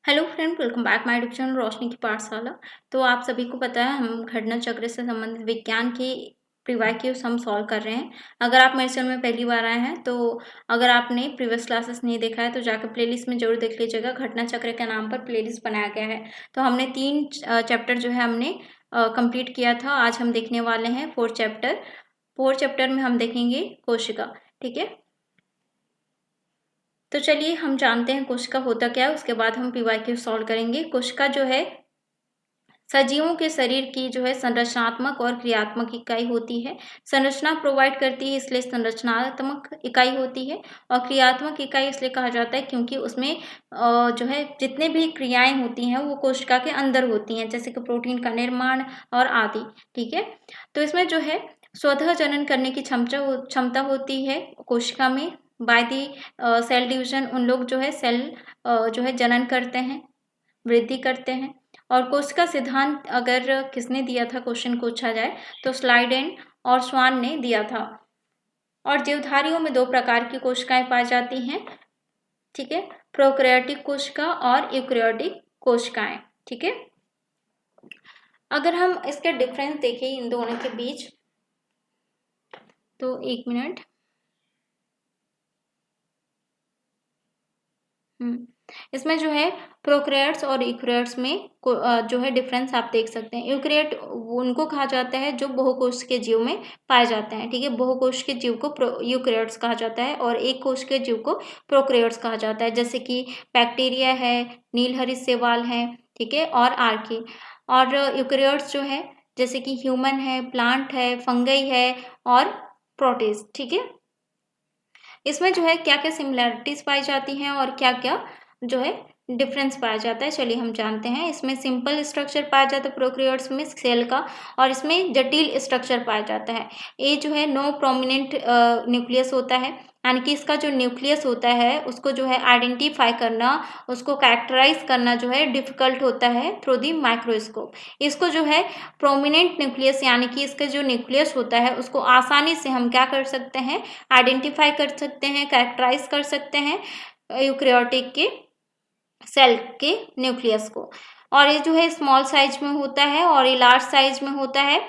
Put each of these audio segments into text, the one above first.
Hello friend, welcome back my YouTube channel Roshni ki Pathshala. तो आप सभी को पता है हम घटना चक्र से संबंधित विज्ञान की प्रीवाक्यूज हम सॉल्व कर रहे हैं। अगर आप मेरे चैनल में पहली बार आए हैं तो अगर आपने प्रीवियस क्लासेस नहीं देखा है तो जाकर प्लेलिस्ट में जरूर देख लीजिएगा। घटना चक्र के नाम पर प्लेलिस्ट बनाया गया है। तो हमने 3 चैप्टर जो है हमने कंप्लीट किया था। आज हम देखने वाले हैं 4th चैप्टर। 4th चैप्टर में हम देखेंगे कोशिका। ठीक है, तो चलिए हम जानते हैं कोशिका होता क्या है, उसके बाद हम पीवाईक्यू सॉल्व करेंगे। कोशिका जो है सजीवों के शरीर की जो है संरचनात्मक और क्रियात्मक इकाई होती है। संरचना प्रोवाइड करती है इसलिए संरचनात्मक इकाई होती है, और क्रियात्मक इकाई इसलिए कहा जाता है क्योंकि उसमें जो है जितने भी क्रियाएं होती हैं वो कोशिका के अंदर होती हैं, जैसे कि प्रोटीन का निर्माण और आदि। ठीक है, तो इसमें जो है स्वतः जनन करने की क्षमता होती है कोशिका में। बाय दी सेल डिवीजन उन लोग जो है सेल जो है जनन करते हैं, वृद्धि करते हैं। और कोशिका सिद्धांत अगर किसने दिया था, क्वेश्चन पूछा जाए तो स्लाइडेन और स्वान ने दिया था। और जीवधारियों में 2 प्रकार की कोशिकाएं पाई जाती हैं। ठीक है, प्रोकैरियोटिक कोशिका और यूकैरियोटिक कोशिकाएं। ठीक है, अगर हम इसके डिफरेंस देखें इन दोनों के बीच तो 1 मिनट। इसमें जो है प्रोकैरियोट्स और यूकैरियोट्स में जो है डिफरेंस आप देख सकते हैं। यूकैरियोट उनको कहा जाता है जो बहुकोश के जीव में पाए जाते हैं। ठीक है, बहुकोश के जीव को यूकैरियोट्स कहा जाता है और एक कोश के जीव को प्रोकैरियोट्स कहा जाता है, जैसे कि बैक्टीरिया है, नीलहरित शैवाल है, ठीक है, और आर्की। और यूकैरियोट्स जो है जैसे कि ह्यूमन है, प्लांट है, फंगई है और प्रोटिस्ट। ठीक है, इसमें जो है क्या क्या सिमिलैरिटीज पाई जाती हैं और क्या क्या जो है डिफरेंस पाया जाता है, चलिए हम जानते हैं। इसमें सिंपल स्ट्रक्चर पाया जाता है प्रोकैरियोट्स में सेल का, और इसमें जटिल स्ट्रक्चर पाया जाता है। ये जो है नो प्रोमिनेंट न्यूक्लियस होता है, यानी कि इसका जो न्यूक्लियस होता है उसको जो है आइडेंटिफाई करना, उसको कैरेक्टराइज करना जो है डिफिकल्ट होता है थ्रू दी माइक्रोस्कोप। इसको जो है प्रोमिनेंट न्यूक्लियस यानी कि इसका जो न्यूक्लियस होता है उसको आसानी से हम क्या कर सकते हैं, आइडेंटिफाई कर सकते हैं, कैरेक्टराइज कर सकते हैं यूकैरियोटिक के सेल के न्यूक्लियस को। और ये जो है स्मॉल साइज में होता है और ये लार्ज साइज में होता है।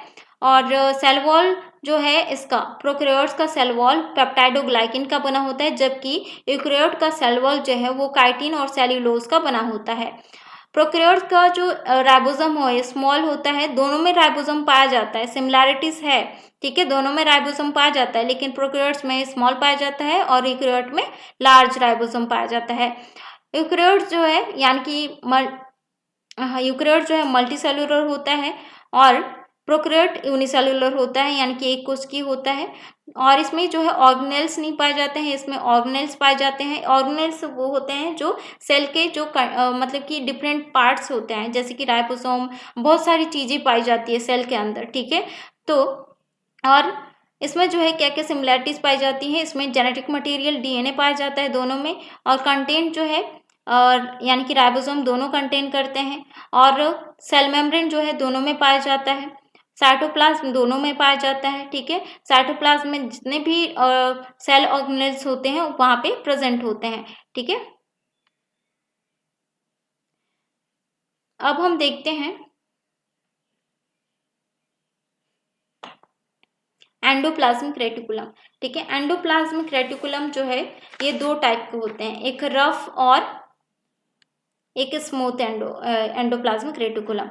और सेल वॉल जो है इसका प्रोकैरियोट्स का सेल वॉल पेप्टाइडोग्लाइकिन का बना होता है, जबकि यूकैरियोट का सेल वॉल जो है वो काइटिन और सेल्यूलोज का बना होता है। प्रोकैरियोट्स का जो राइबोसोम हो स्मॉल होता है, दोनों में राइबोसोम पाया जाता है, सिमिलैरिटीज है। ठीक है, दोनों में राइबोसोम पाया जाता है, लेकिन प्रोकैरियोट्स में स्मॉल पाया जाता है और यूकैरियोट में लार्ज राइबोसोम पाया जाता है। यूकैरियोट जो है यानी कि यूकैरियोट जो है मल्टी सेलुलर होता है और प्रोकैरियोट यूनिसेलुलर होता है, यानी कि एक कोशिकीय होता है। और इसमें जो है ऑर्गेनेल्स नहीं पाए जाते हैं, इसमें ऑर्गेनेल्स पाए जाते हैं। ऑर्गेनेल्स वो होते हैं जो सेल के जो मतलब कि डिफरेंट पार्ट्स होते हैं, जैसे कि राइबोसोम, बहुत सारी चीजें पाई जाती है सेल के अंदर। ठीक है, तो और इसमें जो है क्या क्या सिमिलैरिटीज पाई जाती है, इसमें जेनेटिक मटेरियल डीएनए पाया जाता है दोनों में, और कंटेंट जो है और यानी कि राइबोसोम दोनों कंटेन करते हैं, और सेल मेम्ब्रेन जो है दोनों में पाया जाता है, साइटोप्लाज्म दोनों में पाया जाता है। ठीक है, साइटोप्लाज्म में जितने भी सेल ऑर्गेनेल्स होते हैं वहां पे प्रेजेंट होते हैं। ठीक है, अब हम देखते हैं एंडोप्लाज्मिक रेटिकुलम। ठीक है, एंडोप्लाज्मिक रेटिकुलम जो है ये 2 टाइप के होते हैं, एक रफ और एक स्मूथ एंडोप्लाज्मिक रेटिकुलम।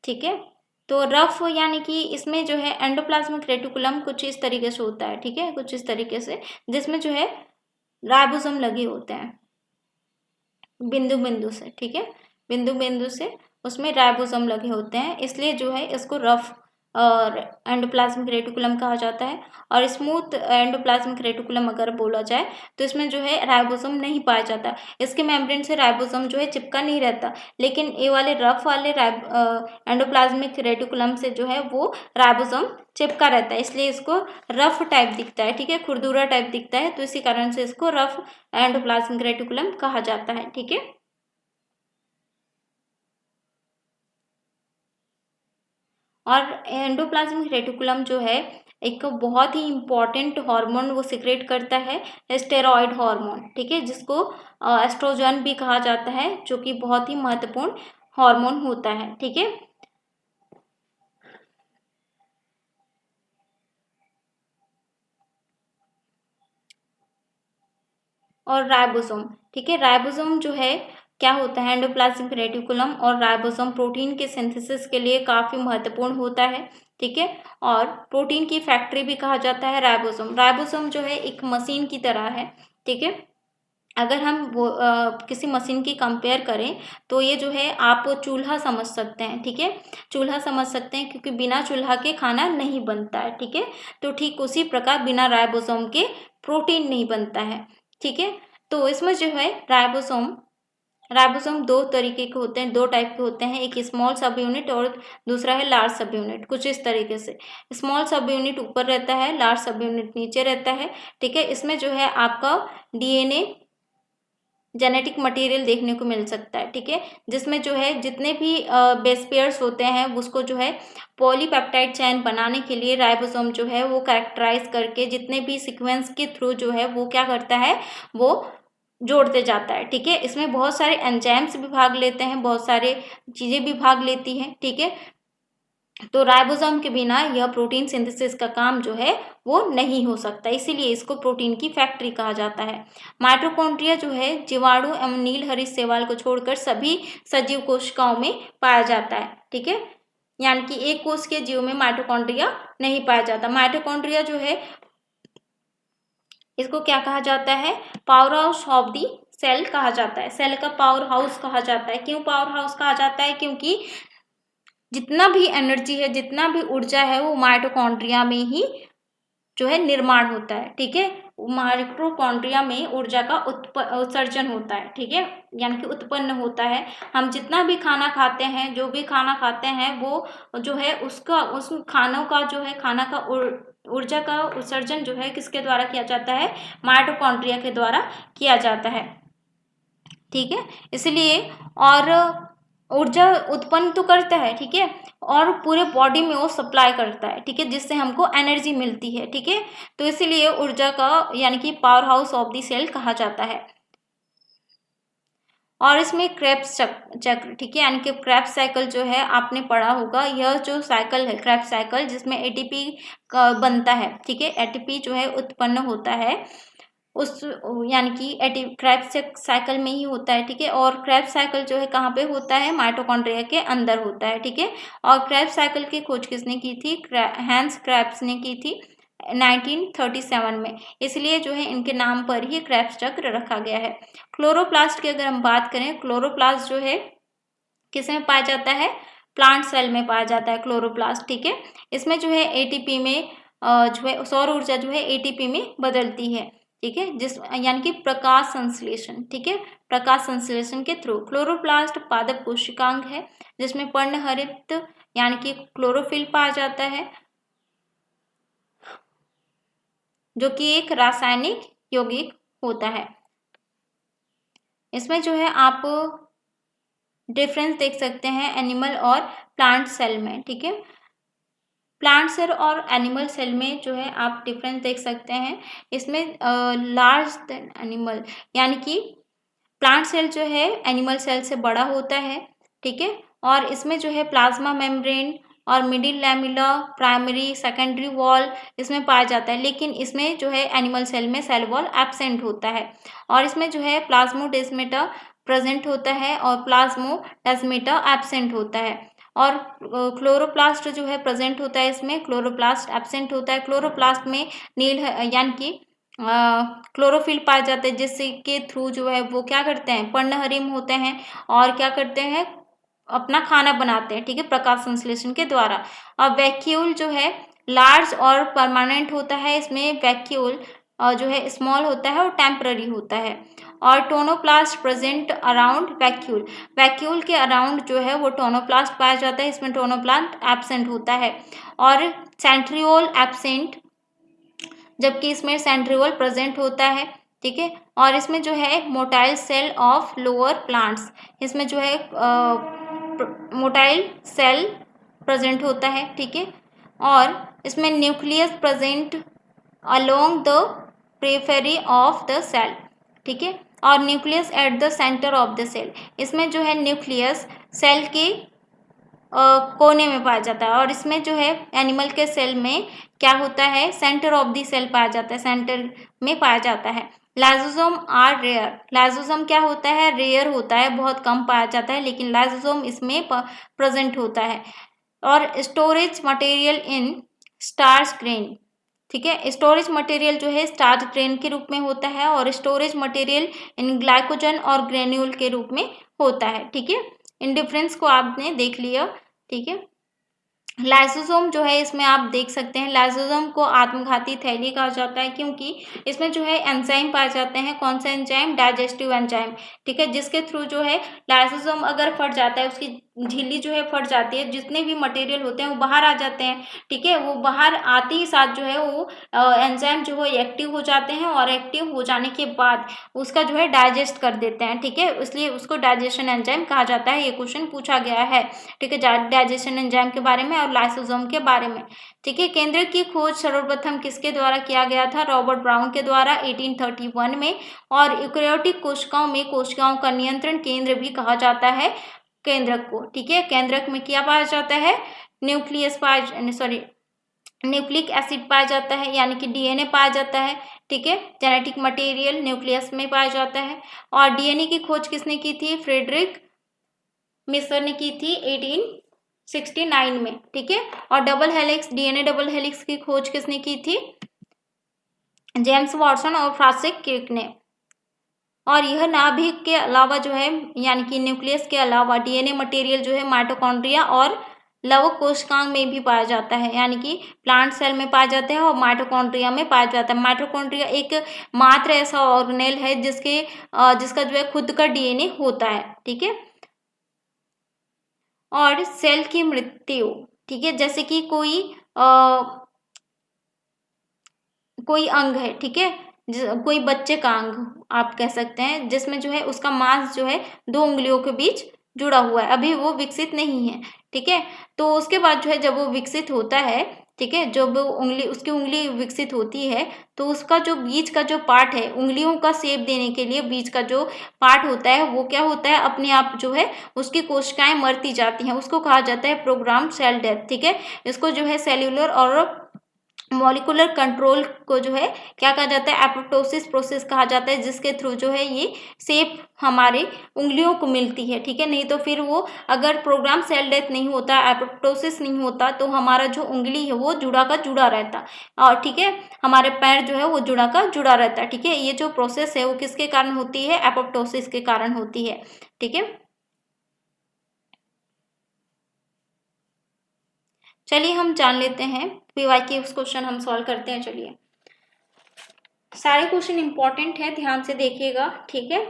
ठीक है, तो रफ यानी कि इसमें जो है एंडोप्लाज्मिक रेटिकुलम कुछ इस तरीके से होता है। ठीक है, कुछ इस तरीके से, जिसमें जो है राइबोसोम लगे होते हैं बिंदु बिंदु से। ठीक है, बिंदु बिंदु से उसमें राइबोसोम लगे होते हैं, इसलिए जो है इसको रफ और एंडोप्लाज्मिक रेटिकुलम कहा जाता है। और स्मूथ एंडोप्लाज्मिक रेटिकुलम अगर बोला जाए तो इसमें जो है राइबोसोम नहीं पाया जाता, इसके मेम्ब्रेन से राइबोसोम जो है चिपका नहीं रहता। लेकिन ये वाले रफ वाले एंडोप्लाज्मिक रेटिकुलम से जो है वो राइबोसोम चिपका रहता है, इसलिए इसको रफ टाइप दिखता है। ठीक है, खुरदुरा टाइप दिखता है, तो इसी कारण से इसको रफ एंडोप्लाज्मिक रेटिकुलम कहा जाता है। ठीक है, और एंडोप्लाज्मिक रेटिकुलम जो है एक बहुत ही इम्पॉर्टेंट हार्मोन वो सिक्रेट करता है, स्टेरॉयड हार्मोन, ठीक है, जिसको एस्ट्रोजन भी कहा जाता है, जो कि बहुत ही महत्वपूर्ण हार्मोन होता है, ठीक है। और राइबोसोम, ठीक है, राइबोसोम जो है क्या होता है, एंडोप्लाज्मिक रेटिकुलम और राइबोसोम प्रोटीन के सिंथेसिस के लिए काफ़ी महत्वपूर्ण होता है, ठीक है। और प्रोटीन की फैक्ट्री भी कहा जाता है राइबोसोम। राइबोसोम जो है एक मशीन की तरह है, ठीक है। अगर हम वो किसी मशीन की कंपेयर करें तो ये जो है आप चूल्हा समझ सकते हैं, ठीक है, चूल्हा समझ सकते हैं, क्योंकि बिना चूल्हा के खाना नहीं बनता है, ठीक है। तो ठीक उसी प्रकार बिना राइबोसोम के प्रोटीन नहीं बनता है, ठीक है। तो इसमें जो है राइबोसोम राइबोसोम दो तरीके के होते हैं, दो टाइप के होते हैं, एक स्मॉल सब यूनिट और दूसरा है लार्ज सब यूनिट। कुछ इस तरीके से स्मॉल सब यूनिट ऊपर रहता है, लार्ज सब यूनिट नीचे रहता है, ठीक है। इसमें जो है आपका डीएनए जेनेटिक मटेरियल देखने को मिल सकता है, ठीक है, जिसमें जो है जितने भी बेस पेयर्स होते हैं उसको जो है पॉलीपेप्टाइड चेन बनाने के लिए राइबोसोम जो है वो कैरेक्टराइज करके जितने भी सीक्वेंस के थ्रू जो है वो क्या करता है, वो जोड़ते जाता है, ठीक है। इसमें बहुत सारे एंजाइम्स भी भाग लेते हैं, बहुत सारे चीज़ें भी भाग लेती हैं, ठीक है। तो राइबोसोम के बिना यह प्रोटीन सिंथेसिस का काम जो है वो नहीं हो सकता, इसीलिए इसको प्रोटीन की फैक्ट्री कहा जाता है। माइटोकॉन्ड्रिया जो है जीवाणु एवं नीलहरित शैवाल को छोड़कर सभी सजीव कोशिकाओं में पाया जाता है, ठीक है। यानी कि एक कोश के जीव में माइटोकॉन्ड्रिया नहीं पाया जाता। माइटोकॉन्ड्रिया जो है इसको क्या कहा जाता है, power house of the cell कहा जाता है, सेल का पावर हाउस कहा जाता है। क्यों पावर हाउस कहा जाता है, क्योंकि जितना भी एनर्जी है, जितना भी ऊर्जा है वो माइटोकॉन्ड्रिया में ही जो है निर्माण होता है, ठीक है। माइटोकॉन्ड्रिया में ऊर्जा का उत्सर्जन होता है, ठीक है, यानी कि उत्पन्न होता है। हम जितना भी खाना खाते हैं, जो भी खाना खाते हैं वो जो है उसका उस खानों का जो है खाना का ऊर्जा का उत्सर्जन जो है किसके द्वारा किया जाता है, माइटोकॉन्ड्रिया के द्वारा किया जाता है, ठीक है। इसलिए और ऊर्जा उत्पन्न तो करता है, ठीक है, और पूरे बॉडी में वो सप्लाई करता है, ठीक है, जिससे हमको एनर्जी मिलती है, ठीक है। तो इसीलिए ऊर्जा का यानी कि power house of the cell कहा जाता है। और इसमें क्रेब्स चक्र, ठीक है, यानी कि क्रेब्स साइकिल जो है आपने पढ़ा होगा, यह जो साइकिल है क्रेब्स साइकिल जिसमें एटीपी बनता है, ठीक है, एटीपी जो है उत्पन्न होता है उस यानी कि क्रेब्स साइकिल में ही होता है, ठीक है। और क्रेब्स साइकिल जो है कहाँ पे होता है, माइटोकॉन्ड्रिया के अंदर होता है, ठीक है। और क्रेब्स साइकिल की खोज किसने की थी, हैंस क्रेब्स ने की थी 1937 में, इसलिए जो है इनके नाम पर ही क्रेब्स चक्र रखा गया है। क्लोरोप्लास्ट की अगर हम बात करें, क्लोरोप्लास्ट जो है किसमें पाया जाता है, प्लांट सेल में पाया जाता है क्लोरोप्लास्ट, ठीक है। इसमें जो है एटीपी में जो है सौर ऊर्जा जो है एटीपी में बदलती है, ठीक है, जिस यानी कि प्रकाश संश्लेषण, ठीक है, प्रकाश संश्लेषण के थ्रू। क्लोरोप्लास्ट पादप कोशिकांग है जिसमें पर्णहरित यानी कि क्लोरोफिल पाया जाता है, जो कि एक रासायनिक यौगिक होता है। इसमें जो है आप डिफरेंस देख सकते हैं एनिमल और प्लांट सेल में, ठीक है। प्लांट सेल और एनिमल सेल में जो है आप डिफरेंस देख सकते हैं। इसमें लार्ज देन एनिमल यानी कि प्लांट सेल जो है एनिमल सेल से बड़ा होता है, ठीक है। और इसमें जो है प्लाज्मा मेम्ब्रेन और middle lamella, primary secondary wall इसमें पाया जाता है, लेकिन इसमें जो है एनिमल सेल में सेल वॉल एब्सेंट होता है। और इसमें जो है प्लाज्मोडेस्माटा प्रेजेंट होता है और प्लाज्मोडेस्माटा एब्सेंट होता है। और क्लोरोप्लास्ट जो है प्रेजेंट होता है, इसमें क्लोरोप्लास्ट एब्सेंट होता है। क्लोरोप्लास्ट में नील यानी कि क्लोरोफिल पाया जाता है, जिससे के थ्रू जो है वो क्या करते हैं, पर्णहरिम होते हैं और क्या करते हैं, अपना खाना बनाते हैं, ठीक है, प्रकाश संश्लेषण के द्वारा। और वैक्यूल जो है लार्ज और परमानेंट होता है, इसमें वैक्यूल जो है स्मॉल होता है और टेम्पररी होता है। और tonoplast present around vacuole, vacuole के अराउंड जो है वो टोनोप्लास्ट पाया जाता है, इसमें टोनोप्लास्ट एब्सेंट होता है। और सेंट्रियोल एब्सेंट, जबकि इसमें सेंट्रियोल प्रेजेंट होता है, ठीक है। और इसमें जो है motile cell of lower plants, इसमें जो है मोटाइल सेल प्रेजेंट होता है, ठीक है। और इसमें nucleus present along the periphery of the cell, ठीक है, और nucleus at the centre of the cell. इसमें जो है न्यूक्लियस सेल के कोने में पाया जाता है, और इसमें जो है एनिमल के सेल में क्या होता है, सेंटर ऑफ द सेल पाया जाता है, सेंटर में पाया जाता है। लाइसोसोम आर रेयर, लाइसोसोम क्या होता है, रेयर होता है, बहुत कम पाया जाता है, लेकिन लाइसोसोम इसमें प्रेजेंट होता है। और storage material in starch grain, ठीक है, स्टोरेज मटेरियल जो है स्टार्च ग्रेन के रूप में होता है, और स्टोरेज मटेरियल इन ग्लाइकोजन और ग्रेन्यूल के रूप में होता है, ठीक है। इन डिफरेंस को आपने देख लिया, ठीक है। लाइसोसोम जो है इसमें आप देख सकते हैं, लाइसोसोम को आत्मघाती थैली कहा जाता है, क्योंकि इसमें जो है एंजाइम पाए जाते हैं। कौन सा एंजाइम, डाइजेस्टिव एंजाइम, ठीक है, जिसके थ्रू जो है लाइसोसोम अगर फट जाता है, उसकी झिल्ली जो है फट जाती है, जितने भी मटेरियल होते हैं वो बाहर आ जाते हैं, ठीक है। वो बाहर आते ही साथ जो है वो एंजाइम जो है एक्टिव हो जाते हैं, और एक्टिव हो जाने के बाद उसका जो है डाइजेस्ट कर देते हैं, ठीक है, इसलिए उसको डाइजेशन एंजाइम कहा जाता है। ये क्वेश्चन पूछा गया है, ठीक है, डाइजेशन एंजाइम के बारे में और लाइसोसोम के बारे में, ठीक है। केंद्र की खोज सर्वप्रथम किसके द्वारा किया गया था, रॉबर्ट ब्राउन के द्वारा 1831 में। और यूकेरियोटिक कोशिकाओं में कोशिकाओं का नियंत्रण केंद्र भी कहा जाता है केंद्रक को, ठीक है। केंद्रक में क्या पाया जाता है, न्यूक्लियस न्यूक्लिक एसिड पाया जाता है, यानी कि डीएनए पाया जाता है, ठीक है। जेनेटिक मटेरियल न्यूक्लियस में पाया जाता है। और डीएनए की खोज किसने की थी, फ्रेडरिक मिसर ने की थी 1869 में, ठीक है। और double helix, DNA double helix की खोज किसने की थी, जेम्स वॉटसन और फ्रांसिस क्रिक ने। और यह नाभिक के अलावा जो है, यानी कि न्यूक्लियस के अलावा डीएनए मटेरियल जो है माइटोकॉन्ड्रिया और लवक कोशिकांग में भी पाया जाता है, यानी कि प्लांट सेल में पाया जाता है और माइटोकॉन्ड्रिया में पाया जाता है। माइटोकॉन्ड्रिया एक मात्र ऐसा ऑर्गेनेल है जिसका जो है खुद का डीएनए होता है, ठीक है। और सेल की मृत्यु, ठीक है, जैसे कि कोई अंग है, ठीक है, कोई बच्चे का अंग आप कह सकते हैं, जिसमें जो है उसका मांस जो है दो उंगलियों के बीच जुड़ा हुआ है, अभी वो विकसित नहीं है, ठीक है। तो उसके बाद जो है जब वो विकसित होता है, ठीक है, जब उसकी उंगली विकसित होती है, तो उसका जो बीच का जो पार्ट है, उंगलियों का शेप देने के लिए बीच का जो पार्ट होता है, वो क्या होता है, अपने आप जो है उसकी कोशिकाएं मरती जाती हैं, उसको कहा जाता है प्रोग्राम सेल डेथ, ठीक है। इसको जो है सेल्यूलर और मॉलिकुलर कंट्रोल को जो है क्या कहा जाता है, एपोप्टोसिस प्रोसेस कहा जाता है, जिसके थ्रू जो है ये शेप हमारे उंगलियों को मिलती है, ठीक है। नहीं तो फिर वो अगर प्रोग्राम सेल डेथ नहीं होता, एपोप्टोसिस नहीं होता, तो हमारा जो उंगली है वो जुड़ा का जुड़ा रहता, और ठीक है, हमारे पैर जो है वो जुड़ा का जुड़ा रहता है, ठीक है। ये जो प्रोसेस है वो किसके कारण होती है, एपोप्टोसिस के कारण होती है, ठीक है। चलिए हम जान लेते हैं पीवाई के उस क्वेश्चन हम सॉल्व करते हैं। चलिए, सारे क्वेश्चन इंपॉर्टेंट है, ध्यान से देखिएगा, ठीक है।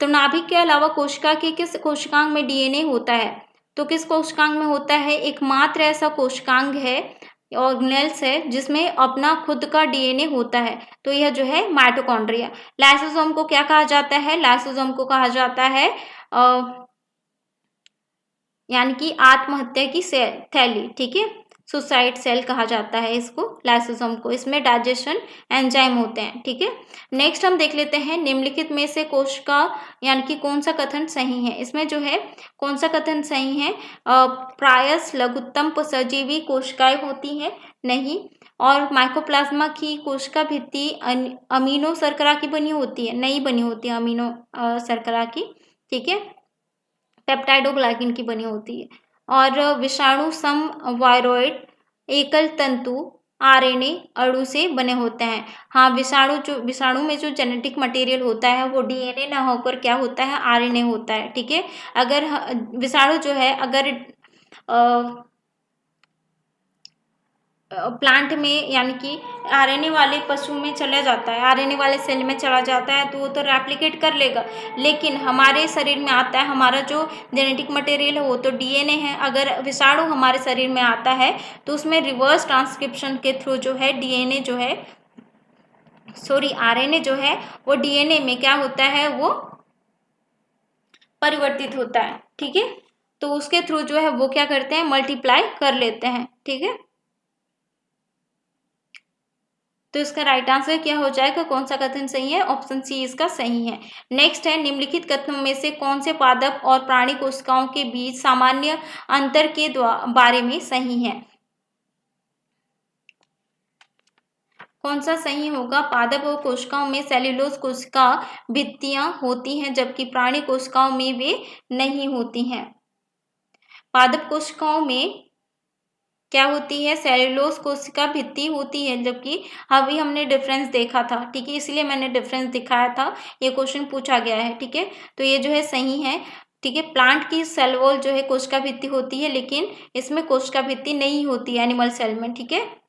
तो नाभिक के अलावा कोशिका के किस कोशिकांग में डीएनए होता है, तो किस कोशिकांग में होता है, एकमात्र ऐसा कोशिकांग है, ऑर्गेनेल्स है, जिसमें अपना खुद का डीएनए होता है, तो यह जो है माइटोकॉन्ड्रिया। लाइसोसोम को क्या कहा जाता है, लाइसोसोम को कहा जाता है यानी कि आत्महत्या की थैली, ठीक है, सुसाइड सेल कहा जाता है इसको, लाइसोसोम को। इसमें डाइजेशन एंजाइम होते हैं, ठीक है। नेक्स्ट हम देख लेते हैं, निम्नलिखित में से कोशिका यानी कि कौन सा कथन सही है। इसमें जो है कौन सा कथन सही है, प्रायस लघुत्तम सजीवी कोशिकाएं होती हैं, नहीं। और माइकोप्लाज्मा की कोशिका भित्ति अमीनो शर्करा की बनी होती है, नहीं बनी होती है अमीनो शर्करा की, ठीक है, पेप्टाइडोग्लाइकिन की बनी होती है। और विषाणु सम वायरॉइड एकल तंतु आरएनए अणु से बने होते हैं। हाँ, विषाणु में जो जेनेटिक मटेरियल होता है वो डीएनए ना होकर क्या होता है, आरएनए होता है, ठीक है। अगर विषाणु जो है अगर प्लांट में यानी कि आरएनए वाले पशु में चला जाता है, आरएनए वाले सेल में चला जाता है, तो वो तो रेप्लिकेट कर लेगा, लेकिन हमारे शरीर में आता है, हमारा जो जेनेटिक मटेरियल है वो तो डीएनए है। अगर विषाणु हमारे शरीर में आता है तो उसमें रिवर्स ट्रांसक्रिप्शन के थ्रू जो है डीएनए जो है आरएनए जो है वो डीएनए में क्या होता है, वो परिवर्तित होता है, ठीक है। तो उसके थ्रू जो है वो क्या करते हैं, मल्टीप्लाई कर लेते हैं, ठीक है। तो इसका राइट आंसर क्या हो जाएगा, कौन सा कथन सही है, ऑप्शन सी इसका सही है। नेक्स्ट है, निम्नलिखित कथनों में से कौन से पादप और प्राणी कोशिकाओं के बीच सामान्य अंतर के बारे में सही है। कौन सा सही होगा, पादप और कोशिकाओं में सेल्यूलोज कोशिका भित्तियां होती हैं जबकि प्राणी कोशिकाओं में वे नहीं होती हैं। पादप कोशिकाओं में क्या होती है, सेल्यूलोज कोशिका भित्ति होती है, जबकि अभी हमने डिफरेंस देखा था, ठीक है, इसलिए मैंने डिफरेंस दिखाया था, ये क्वेश्चन पूछा गया है, ठीक है, तो ये जो है सही है, ठीक है। प्लांट की सेल वॉल जो है कोशिका भित्ति होती है, लेकिन इसमें कोशिका भित्ति नहीं होती है एनिमल सेल में, ठीक है।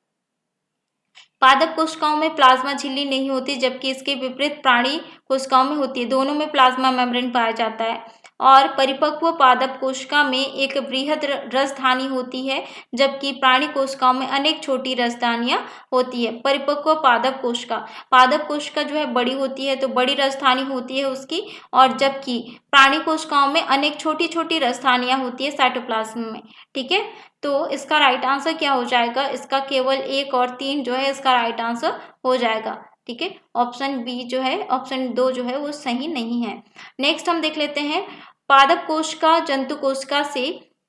पादप कोशिकाओं में प्लाज्मा झिल्ली नहीं होती, जबकि इसके विपरीत प्राणी कोशिकाओं में होती है, दोनों में प्लाज्मा मेम्ब्रेन पाया जाता है। और परिपक्व पादप कोशिका में एक वृहद रसधानी होती है, जबकि प्राणी कोशिकाओं में अनेक छोटी रसधानियां होती है। परिपक्व पादप कोशिका जो है बड़ी होती है, तो बड़ी रसधानी होती है उसकी, और जबकि प्राणी कोशिकाओं में अनेक छोटी छोटी रसधानियां होती है साइटोप्लाज्म में, ठीक है। तो इसका राइट आंसर क्या हो जाएगा, इसका केवल 1 और 3 जो है इसका राइट आंसर हो जाएगा, ठीक है। ऑप्शन बी जो है, ऑप्शन 2 जो है वो सही नहीं है। नेक्स्ट हम देख लेते हैं, पादप कोशिका जंतु कोशिका से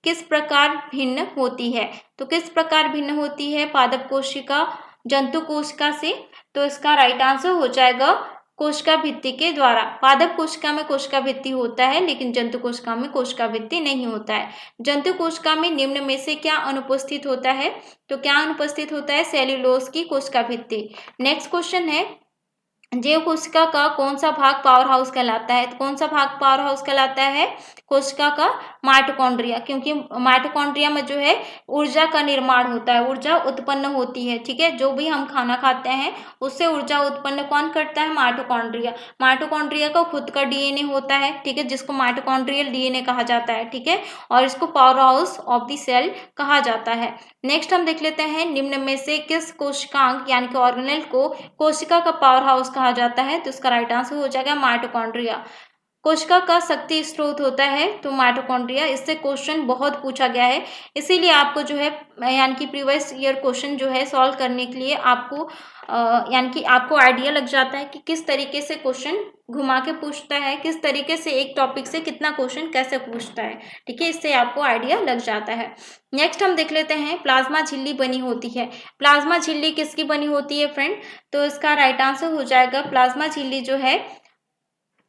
किस प्रकार भिन्न होती है। तो किस प्रकार भिन्न होती है पादप कोशिका जंतु कोशिका से, तो इसका राइट आंसर हो जाएगा कोशिका भित्ति के द्वारा। पादप कोशिका में कोशिका भित्ति होता है, लेकिन जंतु कोशिका में कोशिका भित्ति नहीं होता है। जंतु कोशिका में निम्न में से क्या अनुपस्थित होता है, तो क्या अनुपस्थित होता है, सेल्यूलोज की कोशिका भित्ति। नेक्स्ट क्वेश्चन है, जैव कोशिका का कौन सा भाग पावर हाउस कहलाता है। तो कौन सा भाग पावर हाउस कहलाता है, कोशिका का माइटोकॉन्ड्रिया, क्योंकि माइटोकॉन्ड्रिया में जो है ऊर्जा का निर्माण होता है, ऊर्जा उत्पन्न होती है, ठीक है। जो भी हम खाना खाते हैं उससे ऊर्जा उत्पन्न कौन करता है, माइटोकॉन्ड्रिया। माइटोकॉन्ड्रिया का खुद का डीएनए होता है, ठीक है, जिसको माइटोकॉन्ड्रियल डीएनए कहा जाता है, ठीक है, और इसको power house of the cell कहा जाता है। नेक्स्ट हम देख लेते हैं, निम्न में से किस कोशिकांग यानी कि ऑर्गेनेल को कोशिका का पावर हाउस कहा जाता है। तो इसका राइट आंसर हो जाएगा माइटोकॉन्ड्रिया। कोशिका का शक्ति स्रोत होता है तो माइटोकॉन्ड्रिया। इससे क्वेश्चन बहुत पूछा गया है, इसीलिए आपको जो है यानी कि प्रीवियस ईयर क्वेश्चन जो है सॉल्व करने के लिए आपको यानी कि आपको आइडिया लग जाता है कि किस तरीके से क्वेश्चन घुमा के पूछता है, किस तरीके से एक टॉपिक से कितना क्वेश्चन कैसे पूछता है, ठीक है, इससे आपको आइडिया लग जाता है। नेक्स्ट हम देख लेते हैं, प्लाज्मा झिल्ली बनी होती है। प्लाज्मा झिल्ली किसकी बनी होती है फ्रेंड, तो इसका राइट आंसर हो जाएगा प्लाज्मा झिल्ली जो है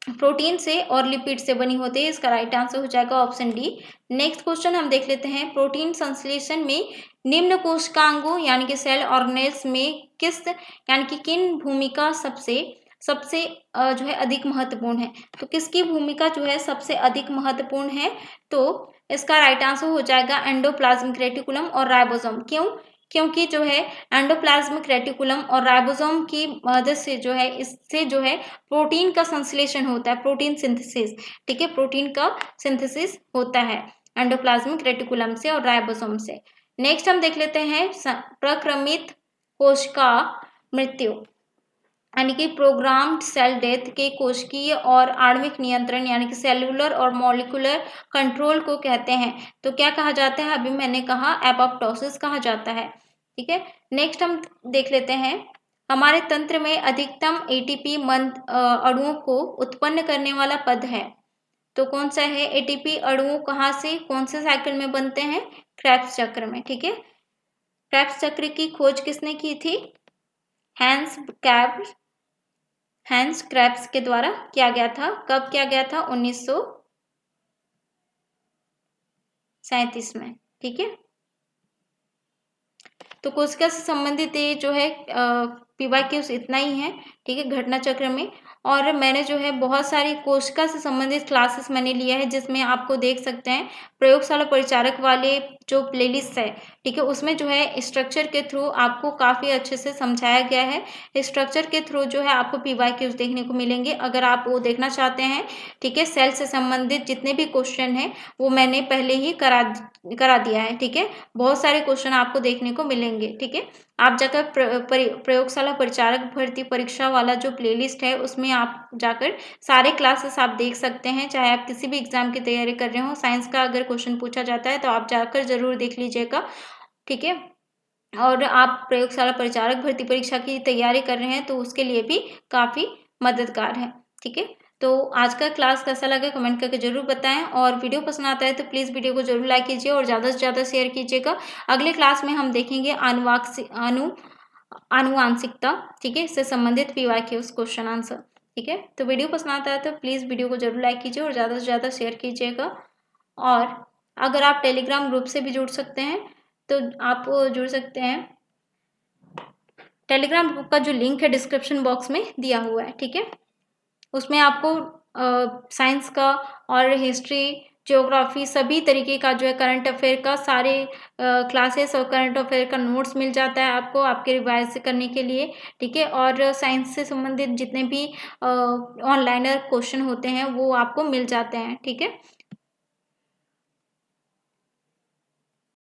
प्रोटीन से और लिपिड से बनी होती है, इसका राइट आंसर हो जाएगा ऑप्शन डी। नेक्स्ट क्वेश्चन हम देख लेते हैं, प्रोटीन संश्लेषण में निम्न कोशिकांगों यानी कि सेल ऑर्गेनेल्स में किस यानी कि किन भूमिका सबसे सबसे जो है अधिक महत्वपूर्ण है। तो किसकी भूमिका जो है सबसे अधिक महत्वपूर्ण है, तो इसका राइट आंसर हो जाएगा एंडोप्लाज्मिक रेटिकुलम और राइबोसोम। क्यों, क्योंकि जो है एंडोप्लाज्मिक रेटिकुलम और राइबोसोम की मदद से जो है इससे जो है प्रोटीन का संश्लेषण होता है, प्रोटीन सिंथेसिस, ठीक है, प्रोटीन का सिंथेसिस होता है एंडोप्लाज्मिक रेटिकुलम से और राइबोसोम से। नेक्स्ट हम देख लेते हैं, प्रक्रमित कोशिका मृत्यु यानी कि प्रोग्राम्ड सेल डेथ के कोशिकीय और आणविक नियंत्रण यानी कि सेलुलर और मॉलिक्यूलर कंट्रोल को कहते हैं। तो क्या कहा जाता है, अभी मैंने कहा एपोप्टोसिस कहा जाता है, ठीक है। नेक्स्ट हम देख लेते हैं, हमारे तंत्र में अधिकतम एटीपी अणुओं को उत्पन्न करने वाला पद है। तो कौन सा है, एटीपी अणुओं कहाँ से कौन से साइकिल में बनते हैं, क्रेब्स चक्र में, ठीक है। क्रेब्स चक्र की खोज किसने की थी, हैंस क्रेब्स के द्वारा किया गया था। कब किया गया था, 1937 में, ठीक है। तो कोशिका से संबंधित ये जो है पीवाईक्यूज इतना ही है, ठीक है, घटना चक्र में। और मैंने जो है बहुत सारी कोशिका से संबंधित क्लासेस मैंने लिया है, जिसमें आपको देख सकते हैं प्रयोगशाला परिचारक वाले जो प्लेलिस्ट है, ठीक है, उसमें जो है स्ट्रक्चर के थ्रू आपको काफ़ी अच्छे से समझाया गया है। स्ट्रक्चर के थ्रू जो है आपको पीवाईक्यूज देखने को मिलेंगे, अगर आप वो देखना चाहते हैं, ठीक है। सेल से संबंधित जितने भी क्वेश्चन हैं वो मैंने पहले ही करा दिया है, ठीक है। बहुत सारे क्वेश्चन आपको देखने को मिलेंगे, ठीक है। आप जाकर प्रयोगशाला परिचारक भर्ती परीक्षा वाला जो प्लेलिस्ट है उसमें आप जाकर सारे क्लासेस आप देख सकते हैं, चाहे आप किसी भी एग्जाम की तैयारी कर रहे हो। साइंस का अगर क्वेश्चन पूछा जाता है तो आप जाकर जरूर देख लीजिएगा, ठीक है। और आप प्रयोगशाला परिचारक भर्ती परीक्षा की तैयारी कर रहे हैं तो उसके लिए भी काफ़ी मददगार है। ठीक है, तो आज का क्लास कैसा लगा कमेंट करके ज़रूर बताएं, और वीडियो पसंद आता है तो प्लीज़ वीडियो को जरूर लाइक कीजिए और ज़्यादा से ज़्यादा शेयर कीजिएगा। अगले क्लास में हम देखेंगे आनुवांशिकता, ठीक है, इससे संबंधित PYQs क्वेश्चन आंसर। ठीक है, तो वीडियो पसंद आता है तो प्लीज़ वीडियो को जरूर लाइक कीजिए और ज़्यादा से ज़्यादा शेयर कीजिएगा। और अगर आप टेलीग्राम ग्रुप से भी जुड़ सकते हैं तो आप जुड़ सकते हैं। टेलीग्राम ग्रुप का जो लिंक है डिस्क्रिप्शन बॉक्स में दिया हुआ है। ठीक है, उसमें आपको साइंस का और हिस्ट्री, ज्योग्राफी, सभी तरीके का जो है करंट अफेयर का सारे क्लासेस और करंट अफेयर का नोट्स मिल जाता है आपको आपके रिवाइज करने के लिए। ठीक है, और साइंस से संबंधित जितने भी ऑनलाइनर क्वेश्चन होते हैं वो आपको मिल जाते हैं। ठीक है,